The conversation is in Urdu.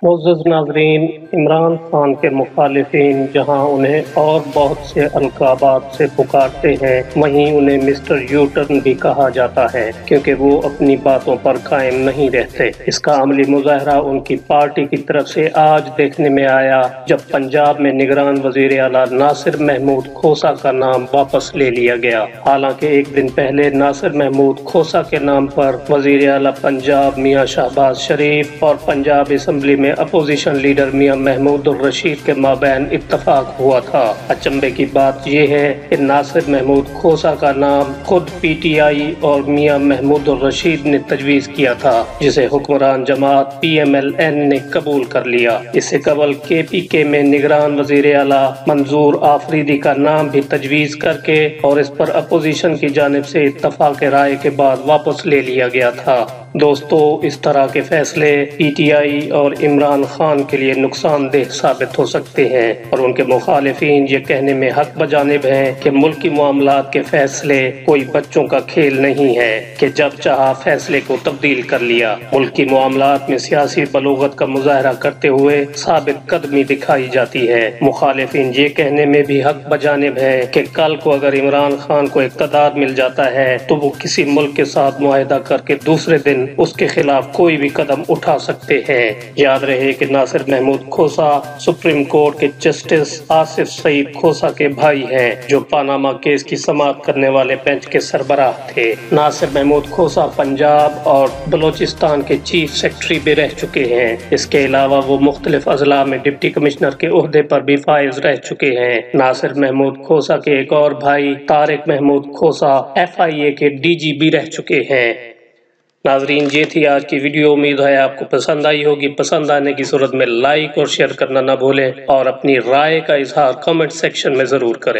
معزز ناظرین، عمران خان کے مخالفین جہاں انہیں اور بہت سے القابات سے پکارتے ہیں، وہیں انہیں مسٹر یو ٹرن بھی کہا جاتا ہے کیونکہ وہ اپنی باتوں پر قائم نہیں رہتے۔ اس کا عملی مظاہرہ ان کی پارٹی کی طرف سے آج دیکھنے میں آیا جب پنجاب میں نگران وزیر اعلیٰ ناصر محمود کھوسہ کا نام واپس لے لیا گیا۔ حالانکہ ایک دن پہلے ناصر محمود کھوسہ کے نام پر وزیر اعلیٰ پنجاب میاں شہباز شریف اور پنجاب اسمبلی میں اپوزیشن لیڈر میاں محمود الرشید کے مابین اتفاق ہوا تھا۔ اچنبے کی بات یہ ہے کہ ناصر محمود کھوسہ کا نام خود پی ٹی آئی اور میاں محمود الرشید نے تجویز کیا تھا، جسے حکمران جماعت پی ایم ایل این نے قبول کر لیا۔ اس سے قبل کے پی کے میں نگران وزیر اعلیٰ منظور آفریدی کا نام بھی تجویز کر کے اور اس پر اپوزیشن کی جانب سے اتفاق رائے کے بعد واپس لے لیا گیا تھا۔ دوستو، اس طرح کے فیصلے پی ٹی آئی اور عمران خان کے لیے نقصان دہ ثابت ہو سکتے ہیں، اور ان کے مخالفین یہ کہنے میں حق بجانب ہیں کہ ملکی معاملات کے فیصلے کوئی بچوں کا کھیل نہیں ہے کہ جب چاہا فیصلے کو تبدیل کر لیا۔ ملکی معاملات میں سیاسی بلوغت کا مظاہرہ کرتے ہوئے ثابت قدمی دکھائی جاتی ہے۔ مخالفین یہ کہنے میں بھی حق بجانب ہیں کہ کل کو اگر عمران خان کو اقتدار مل جاتا ہے تو وہ کسی ملک کے ساتھ معاہدہ کر کے دوسرے دن اس کے خلاف کوئی بھی قدم اٹھا سکتے ہیں۔ یاد رہے کہ ناصر محمود کھوسہ سپریم کورٹ کے جسٹس آصف سعید کھوسہ کے بھائی ہیں، جو پاناما کیس کی سماعت کرنے والے بینچ کے سربراہ تھے۔ ناصر محمود کھوسہ پنجاب اور بلوچستان کے چیف سیکرٹری بھی رہ چکے ہیں۔ اس کے علاوہ وہ مختلف اضلاع میں ڈپٹی کمشنر کے عہدے پر بھی فائز رہ چکے ہیں۔ ناصر محمود کھوسہ کے ایک اور بھائی طارق محمود کھوسہ ایف آئی اے کے ڈی جی بھی رہ چکے ہیں۔ ناظرین، یہ تھی آج کی ویڈیو۔ امید ہے آپ کو پسند آئی ہوگی۔ پسند آنے کی صورت میں لائک اور شیئر کرنا نہ بھولیں، اور اپنی رائے کا اظہار کمنٹ سیکشن میں ضرور کریں۔